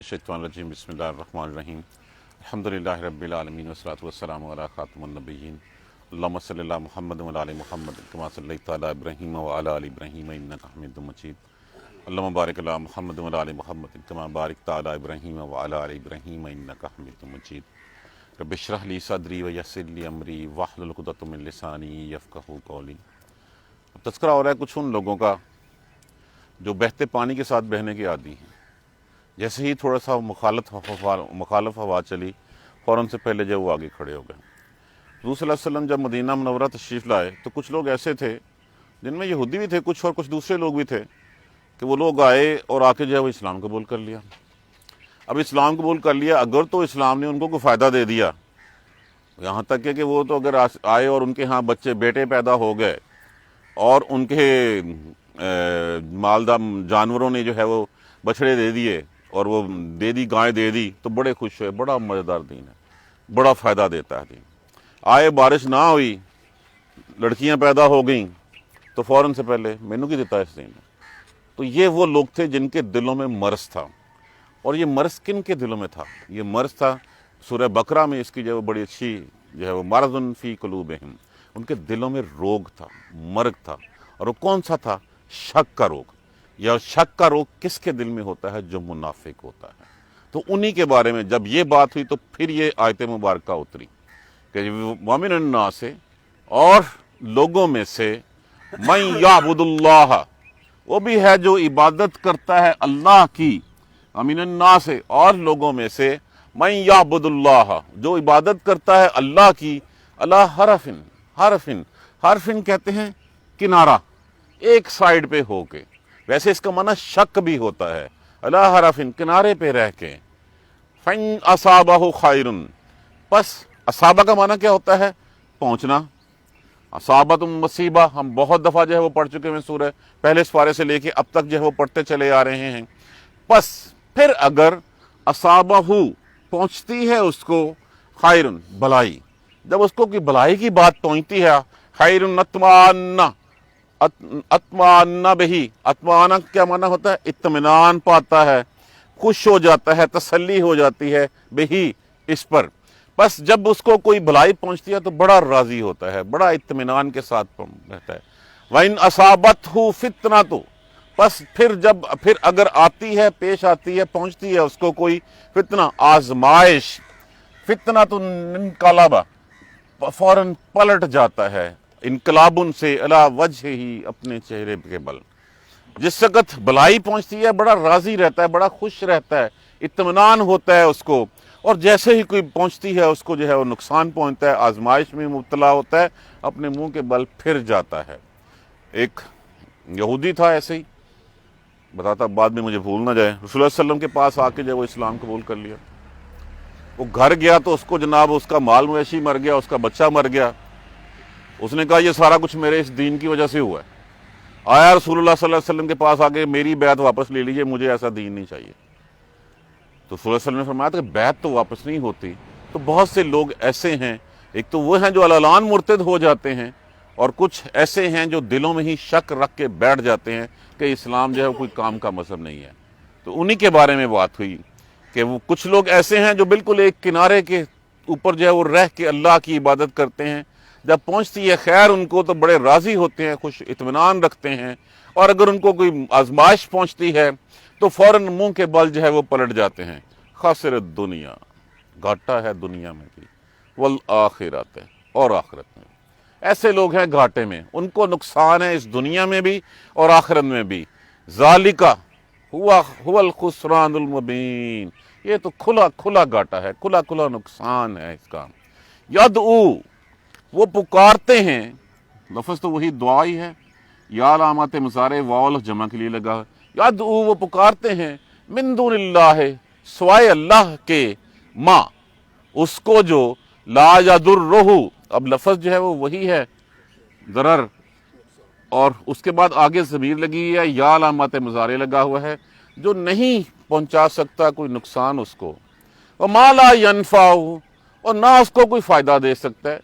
الشیطان الرجیم بسم اللہ الرحمن الرحیم الحمدللہ رب العالمین والصلاة والسلام علی خاتم النبیین اللہم صلی اللہ محمد وعلی آل محمد کما صلیت علی ابراہیم وعلی آل ابراہیم انک حمید مجید اللہم بارک علی محمد وعلی آل محمد کما بارکت علی ابراہیم وعلی آل ابراہیم انک حمید مجید رب اشرح لی صدری ویسر لی امری واحلل عقدۃ من لسانی یفقہوا قولی۔ تذکرہ ہو رہا ہے کچھ ان لوگوں کا جو بہتے پانی کے ساتھ بہنے کے عادی ہیں۔ جیسے ہی تھوڑا سا مخالف ہوا چلی فوراً سے پہلے جب وہ آگے کھڑے ہو گئے۔ حضور صلی اللہ علیہ وسلم جب مدینہ منورہ تشریف لائے تو کچھ لوگ ایسے تھے جن میں یہودی بھی تھے کچھ، اور کچھ دوسرے لوگ بھی تھے کہ وہ لوگ آئے اور آ کے جو ہے وہ اسلام قبول کر لیا۔ اب اسلام قبول کر لیا، اگر تو اسلام نے ان کو کوئی فائدہ دے دیا، یہاں تک کہ وہ تو اگر آئے اور ان کے ہاں بچے بیٹے پیدا ہو گئے اور ان کے مالدار جانوروں نے جو ہے وہ بچھڑے دے دیے اور وہ دے دی گائیں دے دی تو بڑے خوش ہوئے۔ بڑا مزیدار دین ہے، بڑا فائدہ دیتا ہے دین۔ آئے بارش نہ ہوئی، لڑکیاں پیدا ہو گئیں تو فوراً سے پہلے مینو کی دیتا ہے اس دین نے۔ تو یہ وہ لوگ تھے جن کے دلوں میں مرض تھا، اور یہ مرض کن کے دلوں میں تھا؟ یہ مرض تھا سورہ بقرہ میں اس کی جو بڑی اچھی جو ہے وہ مرض فی قلوبہم، ان کے دلوں میں روگ تھا، مرض تھا، اور وہ کون سا تھا؟ شک کا روگ۔ یا شک کا روگ کس کے دل میں ہوتا ہے؟ جو منافق ہوتا ہے۔ تو انہی کے بارے میں جب یہ بات ہوئی تو پھر یہ آیت مبارکہ اتری کہ وَمِنَ النَّاسِ، اور لوگوں میں سے مَن یعبد اللہ، وہ بھی ہے جو عبادت کرتا ہے اللہ کی۔ وَمِنَ النَّاسِ، اور لوگوں میں سے مَن یعبد اللہ، جو عبادت کرتا ہے اللہ کی، اللہ حرفن کہتے ہیں کنارہ، ایک سائیڈ پہ ہو کے۔ ویسے اس کا معنی شک بھی ہوتا ہے، اللہ حرفن کنارے پہ رہ کے۔ فَإِنْ أَصَابَهُ خَيْرٌ، پس اصابہ کا معنی کیا ہوتا ہے؟ پہنچنا۔ اصابت مصیبہ ہم بہت دفعہ جو ہے وہ پڑھ چکے ہیں سورہ پہلے سپارے سے لے کے اب تک جو ہے وہ پڑھتے چلے آ رہے ہیں۔ پس پھر اگر اصابہ پہنچتی ہے اس کو خیرن بھلائی، جب اس کو کوئی بھلائی کی بات پہنچتی ہے، خیرن اطمأن بہی، اطمئنہ کیا معنی ہوتا ہے؟ اطمینان پاتا ہے، خوش ہو جاتا ہے، تسلی ہو جاتی ہے بہی، اس پر۔ بس جب اس کو کوئی بھلائی پہنچتی ہے تو بڑا راضی ہوتا ہے، بڑا اطمینان کے ساتھ رہتا ہے۔ وَإِنْ أَصَابَتْهُ فِتْنَةٌ، پس پھر اگر آتی ہے، پیش آتی ہے، پہنچتی ہے اس کو کوئی فتنہ، آزمائش، فتنۃ انقلب، فوراً پلٹ جاتا ہے، انقلاب سے علی وجہ ہی، اپنے چہرے کے بل۔ جس وقت بلائی پہنچتی ہے بڑا راضی رہتا ہے، بڑا خوش رہتا ہے، اطمینان ہوتا ہے اس کو، اور جیسے ہی کوئی پہنچتی ہے اس کو جو ہے وہ نقصان پہنچتا ہے، آزمائش میں مبتلا ہوتا ہے، اپنے منہ کے بل پھر جاتا ہے۔ ایک یہودی تھا ایسے ہی، بتاتا بعد میں مجھے بھول نہ جائے، رسول اللہ صلی اللہ علیہ وسلم کے پاس آ کے جب وہ اسلام قبول کر لیا، وہ گھر گیا تو اس کو جناب اس کا مال مویشی مر گیا، اس کا بچہ مر گیا۔ اس نے کہا یہ سارا کچھ میرے اس دین کی وجہ سے ہوا ہے۔ آیا رسول اللہ صلی اللہ علیہ وسلم کے پاس آ کے میری بیعت واپس لے لیجئے، مجھے ایسا دین نہیں چاہیے۔ تو رسول اللہ صلی اللہ علیہ وسلم نے فرمایا کہ بیعت تو واپس نہیں ہوتی۔ تو بہت سے لوگ ایسے ہیں، ایک تو وہ ہیں جو اعلان مرتد ہو جاتے ہیں، اور کچھ ایسے ہیں جو دلوں میں ہی شک رکھ کے بیٹھ جاتے ہیں کہ اسلام جو ہے کوئی کام کا مذہب نہیں ہے۔ تو انہی کے بارے میں بات ہوئی کہ وہ کچھ لوگ ایسے ہیں جو بالکل ایک کنارے کے اوپر جو ہے وہ رہ کے اللہ کی عبادت کرتے ہیں، جب پہنچتی ہے خیر ان کو تو بڑے راضی ہوتے ہیں، خوش اطمینان رکھتے ہیں، اور اگر ان کو کوئی آزمائش پہنچتی ہے تو فوراً منہ کے بل جو ہے وہ پلٹ جاتے ہیں۔ خاسر الدنیا، گھاٹا ہے دنیا میں بھی، والآخرت، اور آخرت میں بھی۔ ایسے لوگ ہیں گھاٹے میں، ان کو نقصان ہے اس دنیا میں بھی اور آخرت میں بھی۔ ذالک هو الخسران المبین، یہ تو کھلا گھاٹا ہے، کھلا نقصان ہے اس کا۔ یدعو، وہ پکارتے ہیں، لفظ تو وہی دعا ہی ہے، یا علامات مضارع واو جمع کے لیے لگا۔ یدعو، وہ پکارتے ہیں، من دون اللہ، سوائے اللہ کے، ما، اس کو جو لا یضرہ، اب لفظ جو ہے وہ وہی ہے ضرر، اور اس کے بعد آگے ضمیر لگی ہے، یا علامات مضارع لگا ہوا ہے، جو نہیں پہنچا سکتا کوئی نقصان اس کو، وما لا ینفع، اور نہ اس کو کوئی فائدہ دے سکتا ہے۔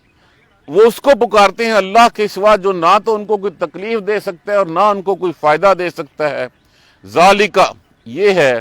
وہ اس کو پکارتے ہیں اللہ کے سوا جو نہ تو ان کو کوئی تکلیف دے سکتا ہے اور نہ ان کو کوئی فائدہ دے سکتا ہے۔ ذالک، یہ ہے،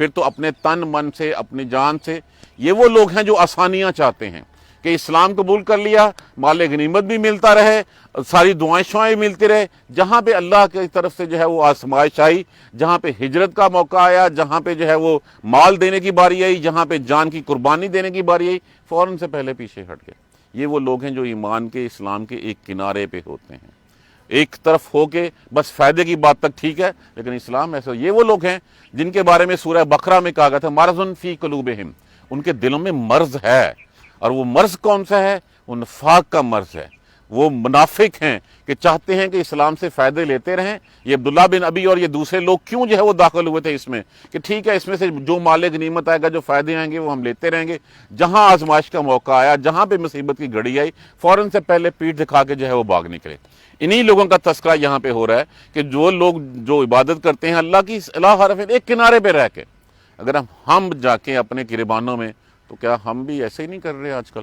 پھر تو اپنے تن من سے اپنی جان سے. یہ وہ لوگ ہیں جو آسانیاں چاہتے ہیں کہ اسلام قبول کر لیا, مال غنیمت بھی ملتا رہے, ساری دعائیں شعائیں ملتی رہے. جہاں پہ اللہ کی طرف سے جو ہے وہ آزمائش آئی, جہاں پہ ہجرت کا موقع آیا, جہاں پہ جو ہے وہ مال دینے کی باری آئی, جہاں پہ جان کی قربانی دینے کی باری آئی, فوراً سے پہلے پیچھے ہٹ گئے. یہ وہ لوگ ہیں جو ایمان کے, اسلام کے ایک کنارے پہ ہوتے ہیں, ایک طرف ہو کے بس فائدے کی بات تک ٹھیک ہے, لیکن اسلام ایسا. یہ وہ لوگ ہیں جن کے بارے میں سورہ بقرہ میں کہا گیا تھا مرض فی قلوبہم, ان کے دلوں میں مرض ہے. اور وہ مرض کون سا ہے؟ وہ نفاق کا مرض ہے. وہ منافق ہیں کہ چاہتے ہیں کہ اسلام سے فائدے لیتے رہیں. یہ عبداللہ بن ابی اور یہ دوسرے لوگ کیوں جو ہے وہ داخل ہوئے تھے اس میں کہ ٹھیک ہے اس میں سے جو مال غنیمت آئے گا, جو فائدے آئیں گے وہ ہم لیتے رہیں گے. جہاں آزمائش کا موقع آیا, جہاں پہ مصیبت کی گھڑی آئی, فوراً سے پہلے پیٹھ دکھا کے جو ہے وہ بھاگ نکلے. انہی لوگوں کا تذکرہ یہاں پہ ہو رہا ہے کہ جو لوگ جو عبادت کرتے ہیں اللہ کی الہ حرف ایک کنارے پہ رہ کے. اگر ہم جا کے اپنے گریبانوں میں, تو کیا ہم بھی ایسے ہی نہیں کر رہے آج کل؟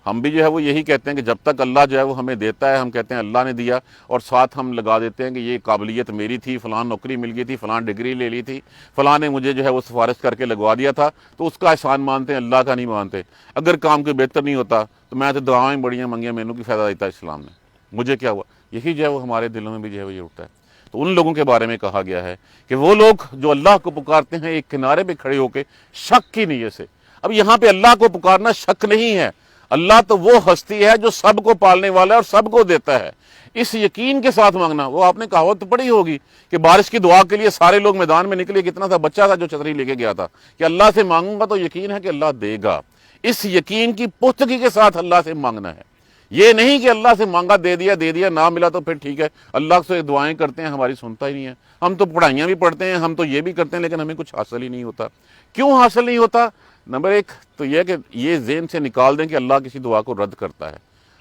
ہم بھی جو ہے وہ یہی کہتے ہیں کہ جب تک اللہ جو ہے وہ ہمیں دیتا ہے ہم کہتے ہیں اللہ نے دیا, اور ساتھ ہم لگا دیتے ہیں کہ یہ قابلیت میری تھی, فلاں نوکری مل گئی تھی, فلاں ڈگری لے لی تھی, فلاں نے مجھے جو ہے وہ سفارش کر کے لگوا دیا تھا, تو اس کا احسان مانتے ہیں, اللہ کا نہیں مانتے. اگر کام کوئی بہتر نہیں ہوتا تو میں تو دعائیں بڑیاں منگیاں, مینوں کی فائدہ دیتا اسلام نے, مجھے کیا ہوا؟ یہی جو ہے وہ ہمارے دلوں میں بھی جو ہے وہ یہ اٹھتا ہے. تو ان لوگوں کے بارے میں کہا گیا ہے کہ وہ لوگ جو اللہ کو پکارتے ہیں ایک کنارے پہ کھڑے ہو کے شک کی نیت سے. اب یہاں پہ اللہ کو پکارنا شک نہیں ہے. اللہ تو وہ ہستی ہے جو سب کو پالنے والا ہے اور سب کو دیتا ہے. اس یقین کے ساتھ مانگنا, وہ آپ نے کہاوت پڑھی ہوگی کہ بارش کی دعا کے لیے سارے لوگ میدان میں نکلے, کتنا تھا بچہ تھا جو چھتری لے کے گیا تھا کہ اللہ سے مانگوں گا تو یقین ہے کہ اللہ دے گا. اس یقین کی پختگی کے ساتھ اللہ سے مانگنا ہے. یہ نہیں کہ اللہ سے مانگا دے دیا, نہ ملا تو پھر ٹھیک ہے اللہ سے دعائیں کرتے ہیں, ہماری سنتا ہی نہیں ہے. ہم تو پڑھائیاں بھی پڑھتے ہیں, ہم تو یہ بھی کرتے ہیں, لیکن ہمیں کچھ حاصل ہی نہیں ہوتا. کیوں حاصل نہیں ہوتا؟ نمبر ایک تو یہ کہ یہ ذہن سے نکال دیں کہ اللہ کسی دعا کو رد کرتا ہے.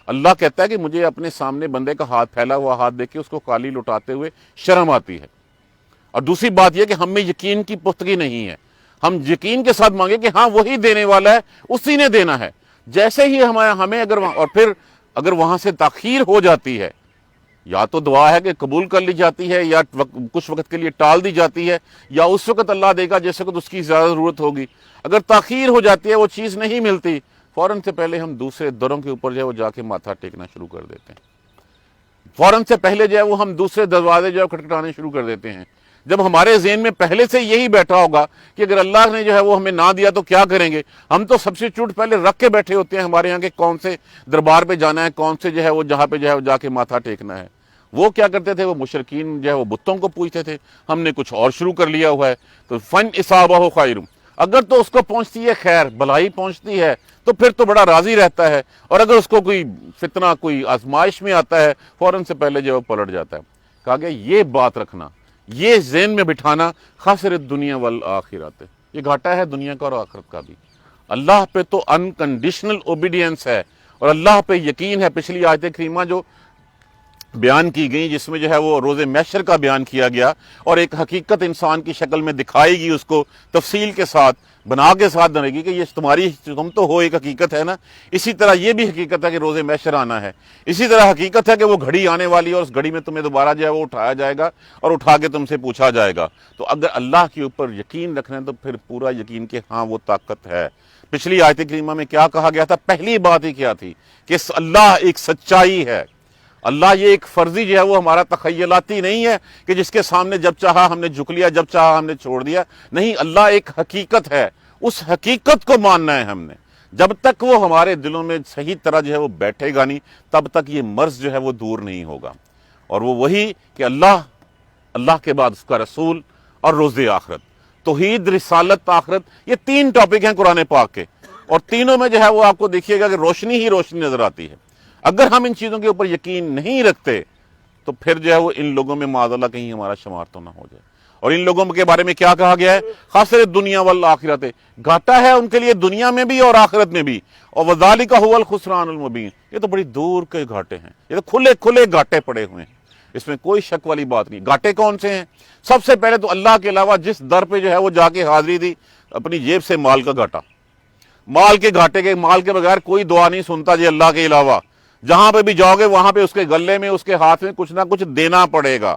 اللہ کہتا ہے کہ مجھے اپنے سامنے بندے کا ہاتھ پھیلا ہوا ہاتھ دیکھ کے اس کو کالی لٹاتے ہوئے شرم آتی ہے. اور دوسری بات یہ کہ ہم میں یقین کی پختگی نہیں ہے. ہم یقین کے ساتھ مانگے کہ ہاں وہی دینے والا ہے, اسی نے دینا ہے. جیسے ہی ہمیں اگر اور پھر اگر وہاں سے تاخیر ہو جاتی ہے, یا تو دعا ہے کہ قبول کر لی جاتی ہے, یا کچھ وقت کے لیے ٹال دی جاتی ہے, یا اس وقت اللہ دے گا جس وقت اس کی زیادہ ضرورت ہوگی. اگر تاخیر ہو جاتی ہے, وہ چیز نہیں ملتی, فوراً سے پہلے ہم دوسرے دروں کے اوپر جو ہے وہ جا کے ماتھا ٹیکنا شروع کر دیتے ہیں. فوراً سے پہلے جو ہے وہ ہم دوسرے دروازے جو ہے کھٹکھٹانے شروع کر دیتے ہیں. جب ہمارے ذہن میں پہلے سے یہی بیٹھا ہوگا کہ اگر اللہ نے جو ہے وہ ہمیں نہ دیا تو کیا کریں گے, ہم تو سبسٹیٹیوٹ پہلے رکھ کے بیٹھے ہوتے ہیں ہمارے یہاں کے کون سے دربار پہ جانا ہے, کون سے جو ہے وہ جہاں پہ جو ہے جا کے ماتھا ٹیکنا ہے. وہ کیا کرتے تھے, وہ مشرکین جو ہے وہ بتوں کو پوجتے تھے. ہم نے کچھ اور شروع کر لیا ہوا ہے. تو فن اصابہ خیر, اگر تو اس کو پہنچتی ہے خیر بھلائی پہنچتی ہے تو پھر تو بڑا راضی رہتا ہے, اور اگر اس کو کوئی فتنہ کوئی آزمائش میں آتا ہے فوراً سے پہلے جو ہے وہ پلٹ جاتا ہے. کہا گیا یہ بات رکھنا, یہ ذہن میں بٹھانا, خاسر الدنیا والآخرت, یہ گھاٹا ہے دنیا کا اور آخرت کا بھی. اللہ پہ تو انکنڈیشنل اوبیڈینس ہے اور اللہ پہ یقین ہے. پچھلی آیت کریمہ جو بیان کی گئی جس میں جو ہے وہ روز محشر کا بیان کیا گیا, اور ایک حقیقت انسان کی شکل میں دکھائی گی, اس کو تفصیل کے ساتھ بنا کے ساتھ دے گی کہ یہ تمہاری تم تو ہو ایک حقیقت ہے نا, اسی طرح یہ بھی حقیقت ہے کہ روز محشر آنا ہے. اسی طرح حقیقت ہے کہ وہ گھڑی آنے والی ہے, اور اس گھڑی میں تمہیں دوبارہ جو ہے وہ اٹھایا جائے گا اور اٹھا کے تم سے پوچھا جائے گا. تو اگر اللہ کے اوپر یقین رکھنا ہے تو پھر پورا یقین کہ ہاں وہ طاقت ہے. پچھلی آیت کریمہ میں کیا کہا گیا تھا؟ پہلی بات ہی کیا تھی کہ اللہ ایک سچائی ہے. اللہ یہ ایک فرضی جو ہے وہ ہمارا تخیلاتی نہیں ہے کہ جس کے سامنے جب چاہا ہم نے جھک لیا, جب چاہا ہم نے چھوڑ دیا. نہیں, اللہ ایک حقیقت ہے. اس حقیقت کو ماننا ہے ہم نے. جب تک وہ ہمارے دلوں میں صحیح طرح جو ہے وہ بیٹھے گا نہیں, تب تک یہ مرض جو ہے وہ دور نہیں ہوگا. اور وہ وہی کہ اللہ کے بعد اس کا رسول اور روز آخرت, توحید, رسالت, آخرت, یہ 3 ٹاپک ہیں قرآن پاک کے, اور تینوں میں جو ہے وہ آپ کو دیکھیے گا کہ روشنی ہی روشنی نظر آتی ہے. اگر ہم ان چیزوں کے اوپر یقین نہیں رکھتے تو پھر جو ہے وہ ان لوگوں میں معاذ اللہ کہیں ہمارا شمار تو نہ ہو جائے. اور ان لوگوں کے بارے میں کیا کہا گیا ہے؟ خاسر دنیا والآخرت, گھاٹا ہے ان کے لیے دنیا میں بھی اور آخرت میں بھی. اور وذالک هو الخسران المبین, یہ تو بڑی دور کے گھاٹے ہیں, یہ تو کھلے کھلے گھاٹے پڑے ہوئے ہیں, اس میں کوئی شک والی بات نہیں. گھاٹے کون سے ہیں؟ سب سے پہلے تو اللہ کے علاوہ جس در پہ جو ہے وہ جا کے حاضری دی, اپنی جیب سے مال کا گھاٹا. مال کے گھاٹے کے, مال کے بغیر کوئی دعا نہیں سنتا جی اللہ کے علاوہ. جہاں پہ بھی جاؤ گے وہاں پہ اس کے گلے میں, اس کے ہاتھ میں کچھ نہ کچھ دینا پڑے گا.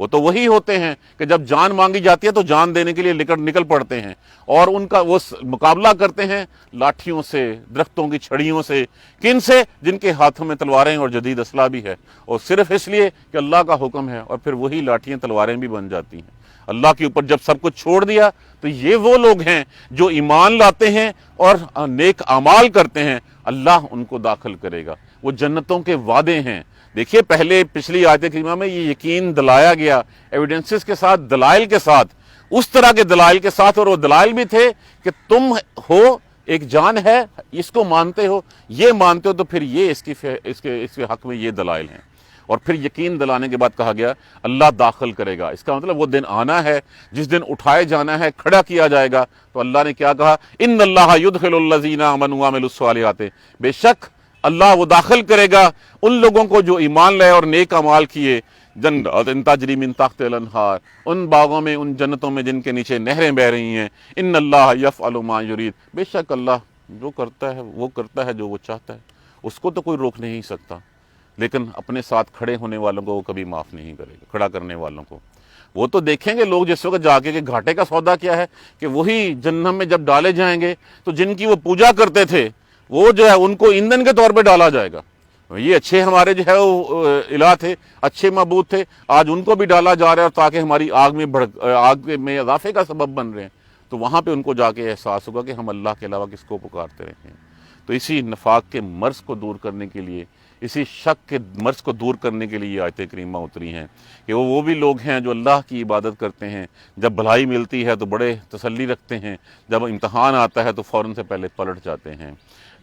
وہ تو وہی ہوتے ہیں کہ جب جان مانگی جاتی ہے تو جان دینے کے لیے نکل پڑتے ہیں، اور ان کا وہ مقابلہ کرتے ہیں لاٹھیوں سے، درختوں کی چھڑیوں سے، کن سے؟ جن کے ہاتھوں میں تلواریں اور جدید اسلحہ بھی ہے، اور صرف اس لیے کہ اللہ کا حکم ہے، اور پھر وہی لاٹھیاں تلواریں بھی بن جاتی ہیں۔ اللہ کے اوپر جب سب کچھ چھوڑ دیا تو یہ وہ لوگ ہیں جو ایمان لاتے ہیں اور نیک اعمال کرتے ہیں، اللہ ان کو داخل کرے گا، وہ جنتوں کے وعدے ہیں۔ دیکھیے پہلے پچھلی آیت کریمہ میں یہ یقین دلایا گیا، ایویڈنسز کے ساتھ، دلائل کے ساتھ، اس طرح کے دلائل کے ساتھ، اور وہ دلائل بھی تھے کہ تم ہو، ایک جان ہے، اس کو مانتے ہو، یہ مانتے ہو، تو پھر یہ اس کے حق میں یہ دلائل ہیں۔ اور پھر یقین دلانے کے بعد کہا گیا اللہ داخل کرے گا، اس کا مطلب وہ دن آنا ہے جس دن اٹھائے جانا ہے، کھڑا کیا جائے گا۔ تو اللہ نے کیا کہا؟ ان اللہ یدخل الذین آمنوا وعملوا الصالحات، بے شک اللہ وہ داخل کرے گا ان لوگوں کو جو ایمان لائے اور نیک اعمال کیے، جنات تجری من تحتها الانہار، ان باغوں میں، ان جنتوں میں جن کے نیچے نہریں بہہ رہی ہیں۔ ان اللہ یفعل ما یرید، بے شک اللہ جو کرتا ہے وہ کرتا ہے جو وہ چاہتا ہے، اس کو تو کوئی روک نہیں سکتا، لیکن اپنے ساتھ کھڑے ہونے والوں کو وہ کبھی معاف نہیں کرے گا، کھڑا کرنے والوں کو۔ وہ تو دیکھیں گے لوگ جس وقت جا کے کہ گھاٹے کا سودا کیا ہے، کہ وہی جہنم میں جب ڈالے جائیں گے تو جن کی وہ پوجا کرتے تھے وہ جو ہے ان کو ایندھن کے طور پہ ڈالا جائے گا۔ یہ اچھے ہمارے جو ہے وہ الہ تھے، اچھے معبود تھے، آج ان کو بھی ڈالا جا رہا ہے، تاکہ ہماری آگ میں اضافے کا سبب بن رہے ہیں۔ تو وہاں پہ ان کو جا کے احساس ہوگا کہ ہم اللہ کے علاوہ کس کو پکارتے رہے ہیں۔ تو اسی نفاق کے مرض کو دور کرنے کے لیے، اسی شک کے مرض کو دور کرنے کے لیے یہ آیت کریمہ اتری ہیں کہ وہ بھی لوگ ہیں جو اللہ کی عبادت کرتے ہیں، جب بھلائی ملتی ہے تو بڑے تسلی رکھتے ہیں، جب امتحان آتا ہے تو فوراً سے پہلے پلٹ جاتے ہیں۔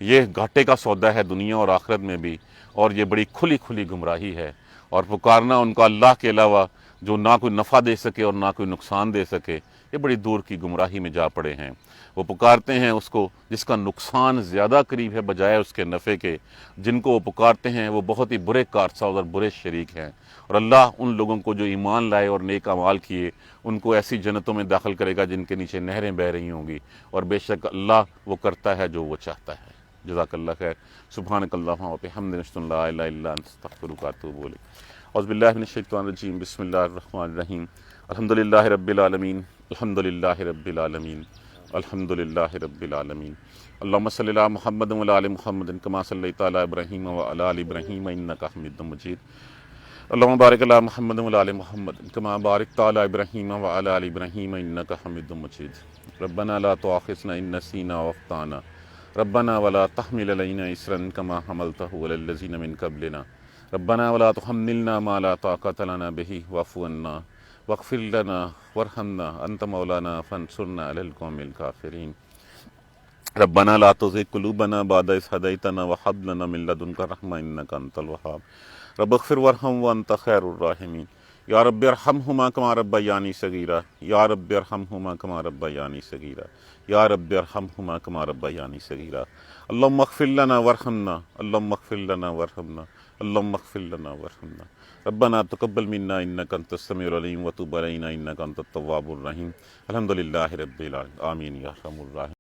یہ گھاٹے کا سودا ہے دنیا اور آخرت میں بھی، اور یہ بڑی کھلی کھلی گمراہی ہے، اور پکارنا ان کا اللہ کے علاوہ جو نہ کوئی نفع دے سکے اور نہ کوئی نقصان دے سکے، یہ بڑی دور کی گمراہی میں جا پڑے ہیں۔ وہ پکارتے ہیں اس کو جس کا نقصان زیادہ قریب ہے بجائے اس کے نفع کے، جن کو وہ پکارتے ہیں وہ بہت ہی برے کارساز اور برے شریک ہیں، اور اللہ ان لوگوں کو جو ایمان لائے اور نیک اعمال کیے ان کو ایسی جنتوں میں داخل کرے گا جن کے نیچے نہریں بہہ رہی ہوں گی، اور بے شک اللہ وہ کرتا ہے جو وہ چاہتا ہے۔ جزاک اللہ خیر۔ سبحانک اللہم و بحمدک، اشہد ان لا الہ الا انت، استغفرک و اتوب الیک۔ اعوذ باللہ من الشیطان الرجیم، بسم اللہ الرحمن الرحیم۔ الحمدللہ رب العالمین، الحمدللہ رب العالمین، الحمدللہ رب العالمین۔ اللہم صلی علی محمد و علی آل محمد کما صلیت علی ابراہیم و علی آل ابراہیم انک حمید مجید۔ اللہم بارک علی محمد و علی آل محمد کما بارکت علی ابراہیم و علی آل ابراہیم انک حمید مجید۔ ربنا لا تؤاخذنا ان نسینا واخطانا، ربنا ولا تحمل علینا اصرا کما حملتہ علی الذین من قبلنا، ربنا ولا تحملنا ما لا طاقۃ لنا به واعف عنا واغفر لنا وارحمنا انت مولانا فانصرنا علی القوم الکافرین۔ ربنا لا تزغ قلوبنا بعد إذ هديتنا وهب لنا من لدنك رحمة إنك أنت الوهاب، رب اغفر وارحم وأنت خير الراحمين، یا رب ارحمهما كما ربياني صغيرا، یا رب ارحمهما كما ربياني صغيرا، یا رب ارحمهما كما ربياني صغيرا۔ اللهم اغفر لنا وارحمنا، اللهم اغفر لنا وارحمنا، اللهم اغفر لنا وارحمنا۔ ربنا تقبل منا انك انت السميع العليم وتب علينا انك انت التواب الرحيم۔ الحمد لله رب العالمين، آمين یا ارحم الراحمین۔